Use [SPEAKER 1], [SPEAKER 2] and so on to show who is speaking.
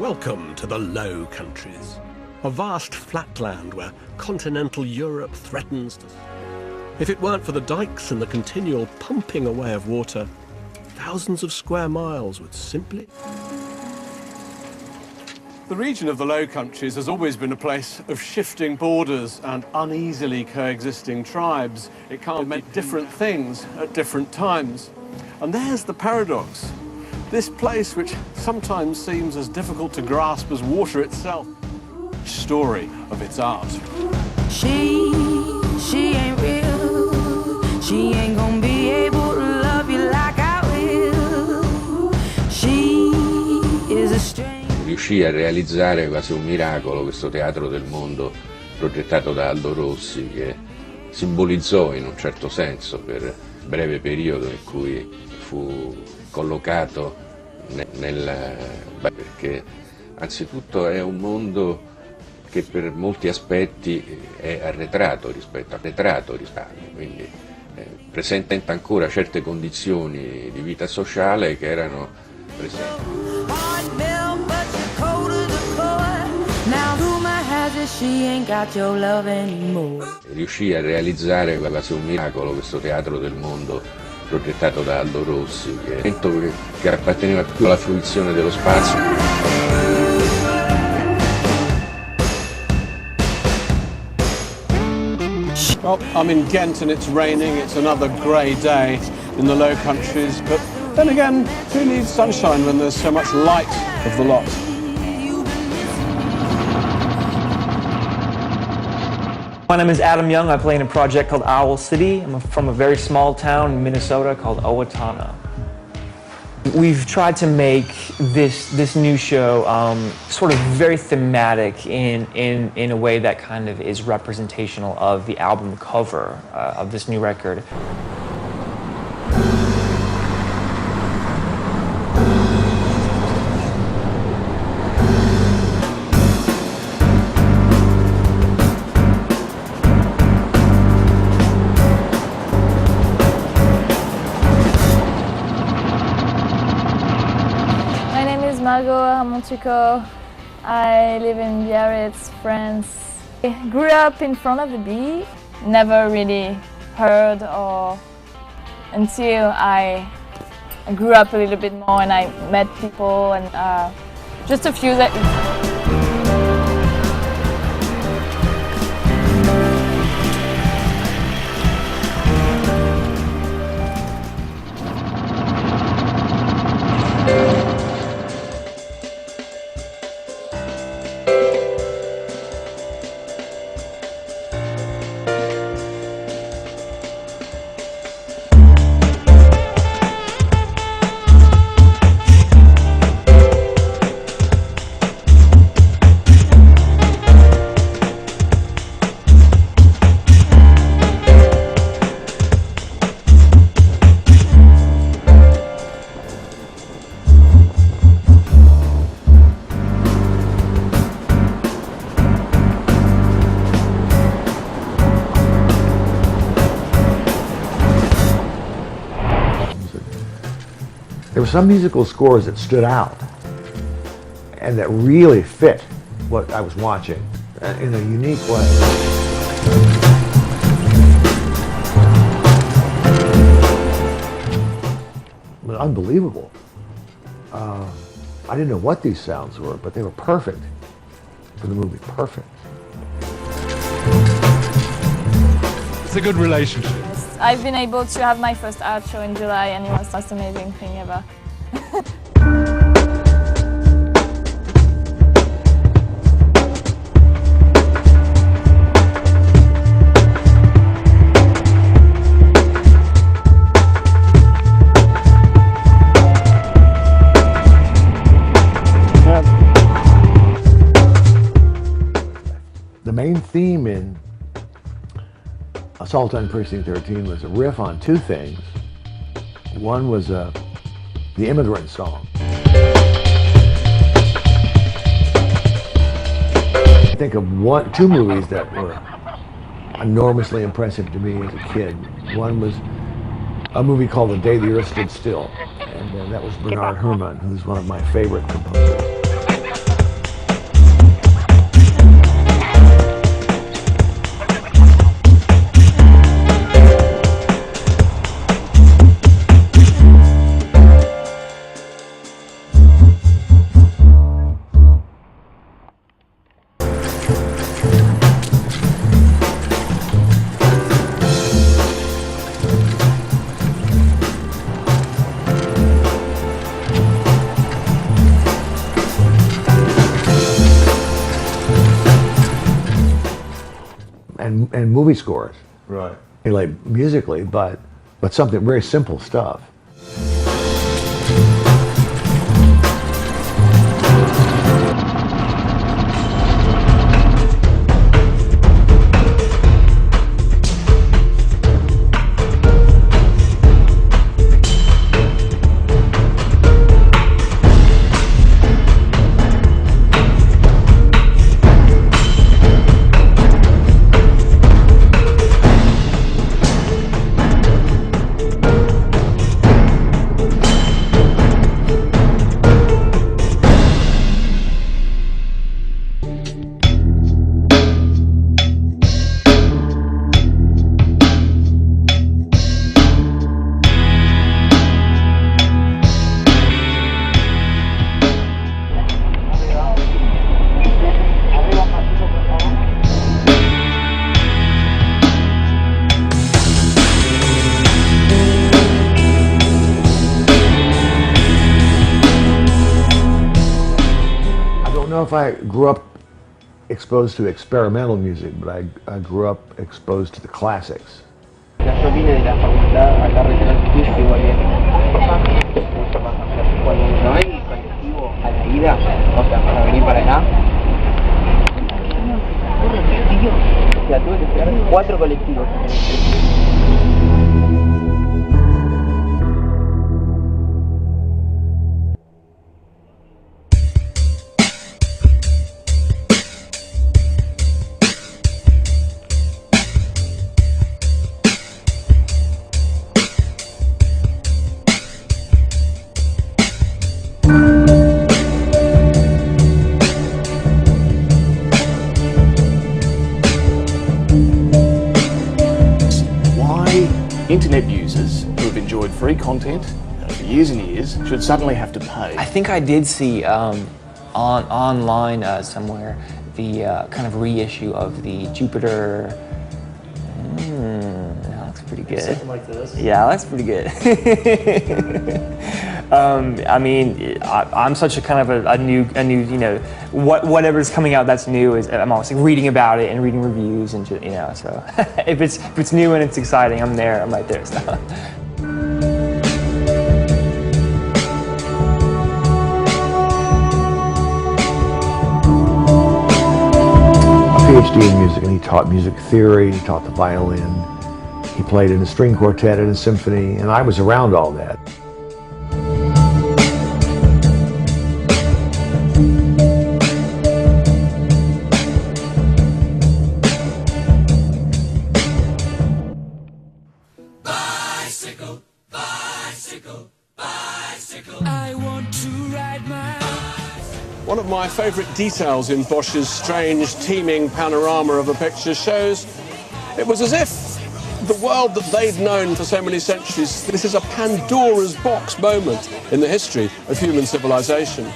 [SPEAKER 1] Welcome to the Low Countries, a vast flatland where continental Europe threatens to... If it weren't for the dikes and the continual pumping away of water, thousands of square miles would simply...
[SPEAKER 2] The region of the Low Countries has always been a place of shifting borders and uneasily coexisting tribes. It can't mean different things at different times. And there's the paradox. This place, which sometimes seems as difficult to grasp as water itself, story of its art.
[SPEAKER 3] She ain't real. She ain't gonna be able to love you like I will. She is a stranger.
[SPEAKER 4] Riuscì a realizzare quasi un miracolo questo teatro del mondo progettato da Aldo Rossi, che simbolizzò in un certo senso per il breve periodo in cui fu collocato perché anzitutto è un mondo che per molti aspetti è arretrato rispetto quindi presenta ancora certe condizioni di vita sociale che erano presenti. Riuscì a realizzare quasi un miracolo questo teatro del mondo progettato da Aldo Rossi, che apparteneva più alla fruizione dello spazio.
[SPEAKER 2] Well, I'm in Ghent and it's raining. It's another grey day in the Low Countries, but then again, who needs sunshine when there's so much light of the lot?
[SPEAKER 5] My name is Adam Young. I play in a project called Owl City. I'm from a very small town in Minnesota called Owatonna. We've tried to make this new show sort of very thematic in a way that kind of is representational of the album cover of this new record.
[SPEAKER 6] I live in Biarritz, France. I grew up in front of the bee, never really heard or until I grew up a little bit more and I met people and just a few that
[SPEAKER 7] There were some musical scores that stood out and that really fit what I was watching in a unique way. It was unbelievable. I didn't know what these sounds were, but they were perfect for the movie, perfect.
[SPEAKER 2] It's a good relationship.
[SPEAKER 6] I've been able to have my first art show in July and it was the most amazing thing ever.
[SPEAKER 7] The main theme in Assault on Precinct 13 was a riff on two things. One was the immigrant song. I think of two movies that were enormously impressive to me as a kid. One was a movie called The Day the Earth Stood Still, and that was Bernard Herrmann, who's one of my favorite composers. and movie scores.
[SPEAKER 2] Right.
[SPEAKER 7] Like musically, but something very simple stuff. I don't know if I grew up exposed to experimental music, but I grew up exposed to the classics.
[SPEAKER 8] Yo vine de la facultad a carretera al estudio y volví mucho más. Cuando no hay colectivo a la ida, o sea, para venir para acá, o sea, tuve que esperar 4 colectivos.
[SPEAKER 9] Internet users who have enjoyed free content for years and years should suddenly have to pay.
[SPEAKER 5] I think I did see online somewhere the kind of reissue of the Jupiter. That looks pretty good.
[SPEAKER 10] Something like this.
[SPEAKER 5] Yeah, that's pretty good. I mean, I'm such a kind of a new, you know, whatever's coming out that's new is I'm always reading about it and reading reviews and you know. So if it's new and it's exciting, I'm there. I'm right there. So.
[SPEAKER 7] PhD in music, and he taught music theory, he taught the violin, he played in a string quartet and a symphony, and I was around all that.
[SPEAKER 3] Bicycle, bicycle, bicycle. I want to ride my
[SPEAKER 2] One of my favourite details in Bosch's strange, teeming panorama of the picture shows it was as if the world that they'd known for so many centuries, this is a Pandora's box moment in the history of human civilization.